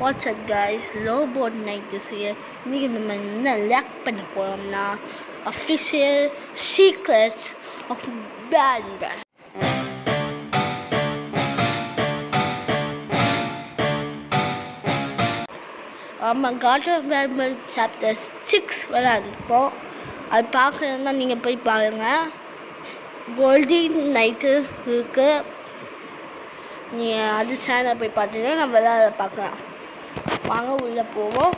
What's up guys, Lowboard Night is here. இன்னைக்கு நம்ம என்ன லேக் பண்ண போறோம்னா official secrets of banban. Garden of Banban chapter 6 விளையாடுப்போம். அது பார்க்கறதுனா நீங்கள் போய் பாருங்கள். கோல்டன் நைட்டு இருக்கு, நீங்கள் அது சேனல் போய் பார்த்துட்டு நம்ம விளையாட பார்க்கலாம். வாங்க உள்ள போவோம்.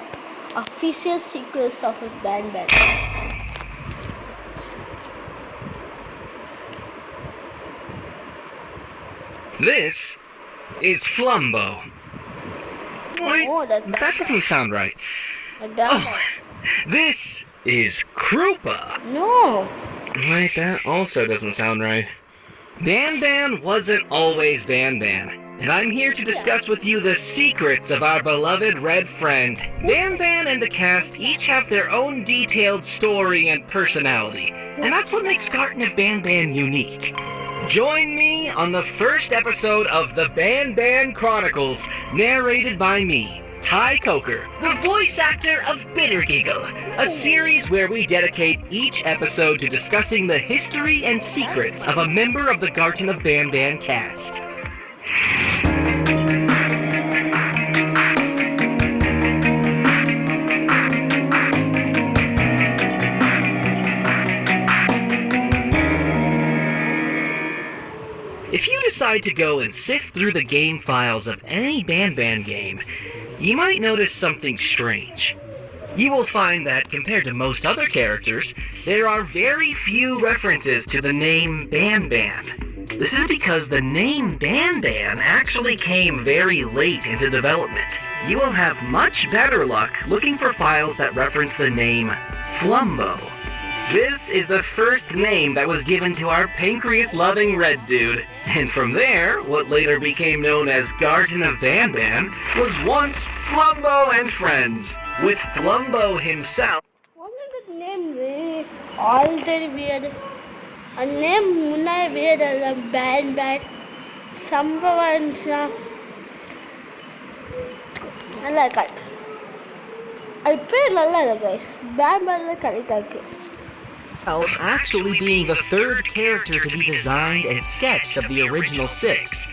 Official secrets of banban. This is Flumbo. Wait, that doesn't sound right. This is Krupa. No. Wait, that also doesn't sound right. Banban wasn't always Banban, and I'm here to discuss with you the secrets of our beloved red friend. Banban and the cast each have their own detailed story and personality, and that's what makes Garten of Banban unique. Join me on the first episode of the Banban Chronicles, narrated by me, Ty Coker, the voice actor of Bittergiggle, a series where we dedicate each episode to discussing the history and secrets of a member of the Garten of Banban cast. If you decide to go and sift through the game files of any Banban game, you might notice something strange. You will find that, compared to most other characters, there are very few references to the name Banban. This is because the name Banban actually came very late into development. You will have much better luck looking for files that reference the name Flumbo. This is the first name that was given to our pancreas-loving red dude, and from there, what later became known as Garten of Banban was once Flumbo and Friends, with Flumbo himself. Wasn't the name really already weird? A name munnay weird as banban. Sambhavansa. I like it. I pay a guys. Banban like it. Actually being the third character to be designed and sketched of the original 6,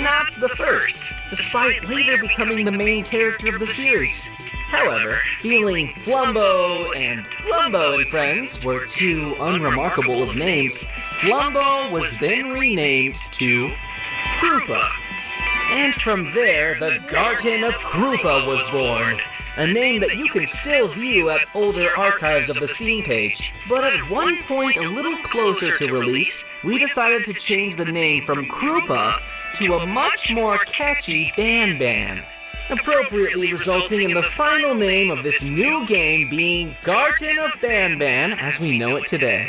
not the first, despite later becoming the main character of the series. However, feeling Flumbo and Friends were too unremarkable of names, Flumbo was then renamed to Krupa. And from there, the Garten of Krupa was born. A name that you can still view at older archives of the Steam page. But at one point a little closer to release, we decided to change the name from Krupa to a much more catchy Banban, appropriately resulting in the final name of this new game being Garten of Banban as we know it today.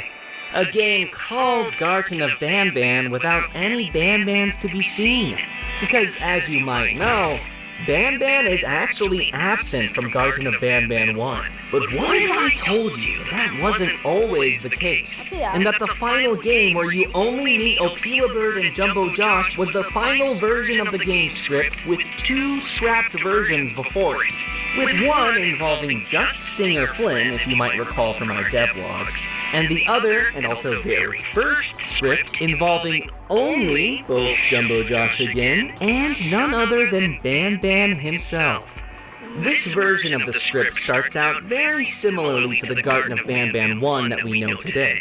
A game called Garten of Banban without any Banbans to be seen. Because as you might know, Banban is actually absent from Garten of Banban 1. But what if I told you that wasn't always the case? And that the final game where you only meet Opilabird and Jumbo Josh was the final version of the game script with 2 scrapped versions before it. With one involving just Stinger Flynn, if you might recall from our devlogs, and the other, and also very first script, involving only both Jumbo Josh again, and none other than Banban himself. This version of the script starts out very similarly to the Garten of Banban 1 that we know today.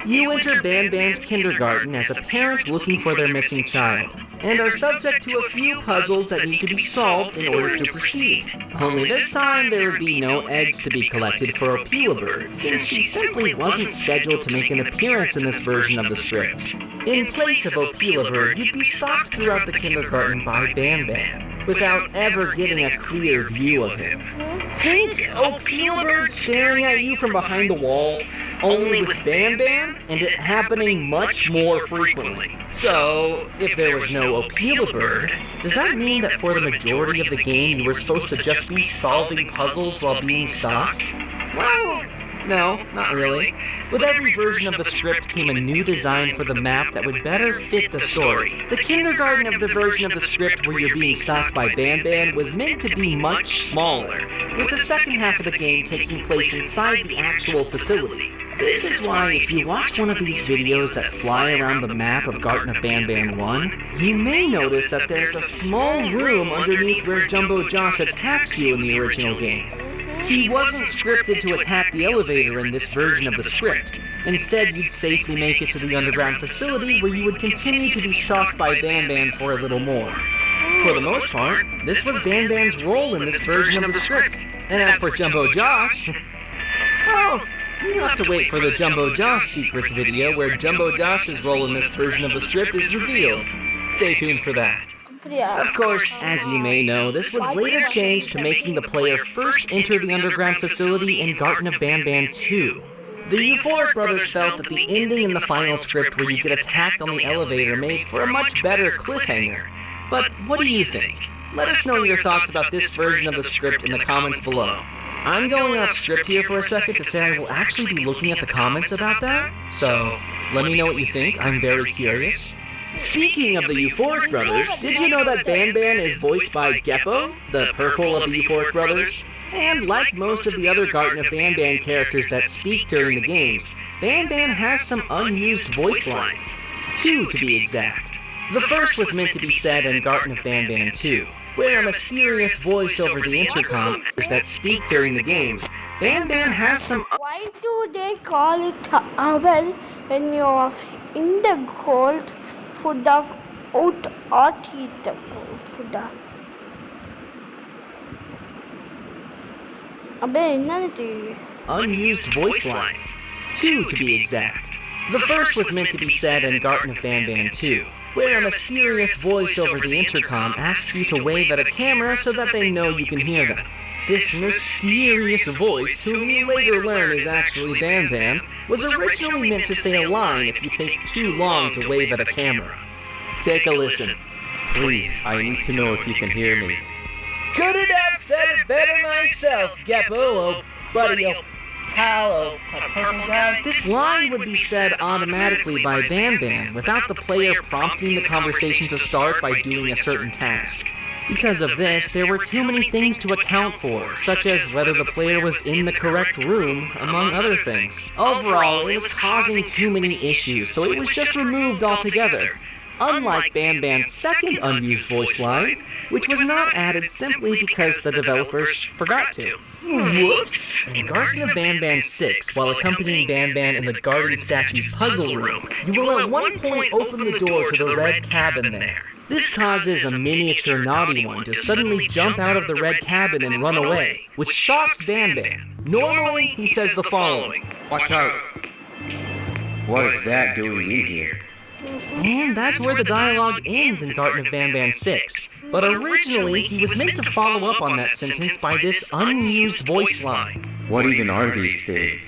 You enter Banban's kindergarten as a parent looking for their missing child, and are subject to a few puzzles that need to be solved in order to proceed. Only this time there would be no eggs to be collected for Opilabird, since she simply wasn't scheduled to make an appearance in this version of the script. In place of Opilabird, you'd be stalked throughout the kindergarten by Banban, without ever getting a clear view of him. Think Opilabird staring at you from behind the wall, only with Banban, and it happening much more frequently. So, if there was no Opilabird, does that mean that for the majority of the game you were supposed to just be solving puzzles while being stalked? Well, No, not really. With every version of the script came a new design for the map that would better fit the story. The kindergarten of the version of the script where you're being stalked by Banban was meant to be much smaller, with the second half of the game taking place inside the actual facility. This is why if you watch one of these videos that fly around the map of Garten of Banban 1, you may notice that there's a small room underneath where Jumbo Josh attacks you in the original game. He wasn't scripted to attack the elevator in this version of the script. Instead, you'd safely make it to the underground facility where you would continue to be stalked by Banban for a little more. For the most part, this was Banban's role in this version of the script. And as for Jumbo Josh, well, you have to wait for the Jumbo Josh Secrets video where Jumbo Josh's role in this version of the script is revealed. Stay tuned for that. Of course, as you may know, this was later changed to making the player first enter the underground facility in Garten of Banban 2. The Euphoric brothers felt that the ending in the final script where you get attacked on the elevator made for a much better cliffhanger. But what do you think? Let us know your thoughts about this version of the script in the comments below. I'm going off script here for a second to say I will actually be looking at the comments about that, so let me know what you think. I'm very curious. Speaking of the Euphoric brothers, did you know that Banban is voiced by Geppo, the purple of the Euphoric brothers? And like most of the other Garten of Banban characters that speak during the games, Banban has some unused voice lines. 2 to be exact. The first was meant to be said in Garten of Banban 2, where a mysterious voice over the intercom that speak during the games. Banban has some... Why do they call it oven when you're in the cold food of out eat the food? Unused voice lines. 2 to be exact. The first was meant to be said in Garten of Banban 2, where a mysterious voice over the intercom asks you to wave at a camera so that they know you can hear them. This mysterious voice, whom you later learn is actually Banban, was originally meant to say a line if you take too long to wave at a camera. Take a listen. Please, I need to know if you can hear me. Couldn't have said it better myself, Geppo, oh buddy, oh pal, oh purple guy. This line would be said automatically by Banban without the player prompting the conversation to start by doing a certain task. Because of this, there were too many things to account for, such as whether the player was in the correct room, among other things. Overall, it was causing too many issues, so it was just removed altogether. Unlike Banban's second unused voice line, which was not added simply because the developers forgot to. Whoops! In Garten of Banban 6, while accompanying Banban in the Garden Statue's puzzle room, you will at one point open the door to the red cabin there. This causes a miniature naughty one to suddenly jump out of the red cabin and run away, which shocks Banban. Normally, he says the following: Watch out! What is that doing in here? And that's where the dialogue ends in Garten of Banban 6. But originally, he was meant to follow up on that sentence by this unused voice line. What even are these things?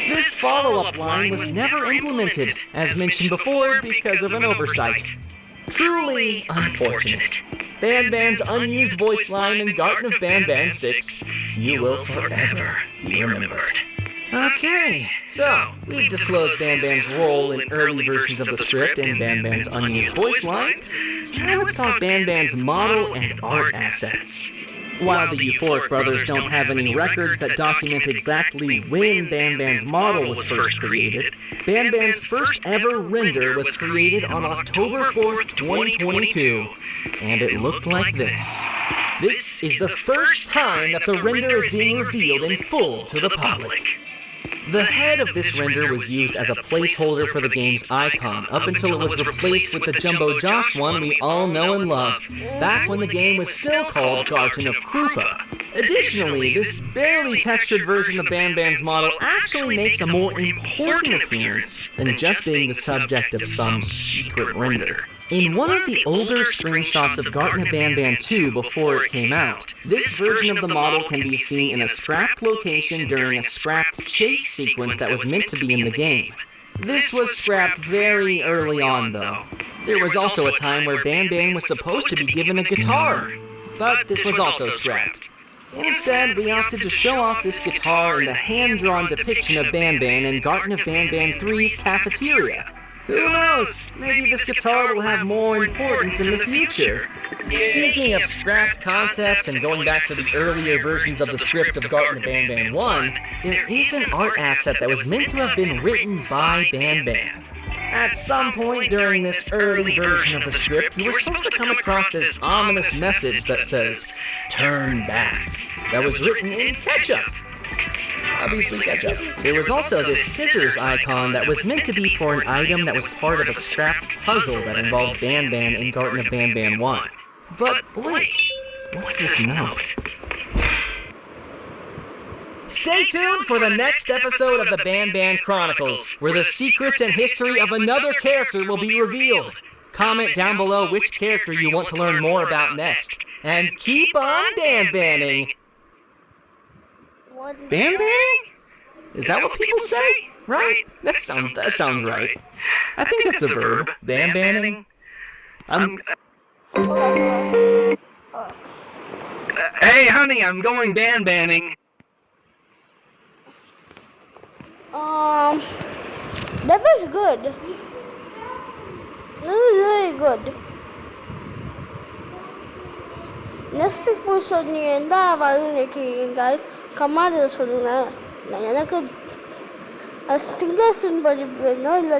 This follow-up line was never implemented, as mentioned before, because of an oversight. Truly unfortunate. Banban's unused voice line in Garten of Banban 6, you will forever be remembered. Okay, so we've disclosed Banban's role in early versions of the script and Banban's unused voice lines, so now let's talk Banban's model and art assets. While the Euphoric brothers don't have any records that document exactly when Banban's model was first created, Banban's first ever render was created on October 4th, 2022, and it looked like this. This is the first time that the render is being revealed in full to the public. The head of this render was used as a placeholder for the game's icon up until it was replaced with the Jumbo Josh one we all know and love, back when the game was still called Garten of Krupa. Additionally, this barely textured version of Banban's model actually makes a more important appearance than just being the subject of some secret render. In one of the older screenshots of Garten of Banban 2 before it came out, this version of the model can be seen in a scrapped location during a scrapped chase sequence that was meant to be in the game. This was scrapped very early on though. There was also a time where Banban was supposed to be given a guitar, but this was also scrapped. Instead, we opted to show off this guitar in the hand-drawn depiction of Banban in Garten of Banban 3's cafeteria. Who knows? Maybe this guitar will have more importance in the future. Speaking of scrapped concepts and going back to the earlier versions of the script of Garten of Banban 1, there is an art asset that was meant to have been written by Banban. At some point during this early version of the script, you were supposed to come across this ominous message that says, "Turn back," that was written in ketchup. Obviously ketchup. There was also this scissors icon that was meant to be for an item that was part of a scrapped puzzle that involved Banban in Garten of Banban 1. But wait, what's this note? Stay tuned for the next episode of the Banban Chronicles, where the secrets and history of another character will be revealed. Comment down below which character you want to learn more about next. And keep on Banbanning! Banbanning? Is that what people say? Right? That sounds right. I think that's a verb. Banbanning? Hey, honey, I'm going banbanning. That was good. That was really good. Next episode நீங்க எந்த வரும்னு நினைக்கிறீங்க guys? கமெண்ட்ல சொல்லுங்க. நான் எனக்கு Stinger film படிப்பேனோ இல்லை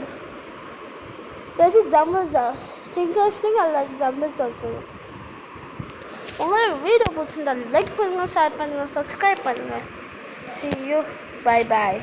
Stinger film அல்ல ஜம்பர் சொல்லுங்க. உங்களுக்கு வீடியோ பிடிச்சிருந்தா லைக் பண்ணுங்க, ஷேர் பண்ணுங்க, சப்ஸ்கிரைப் பண்ணுங்க. See you. Bye bye.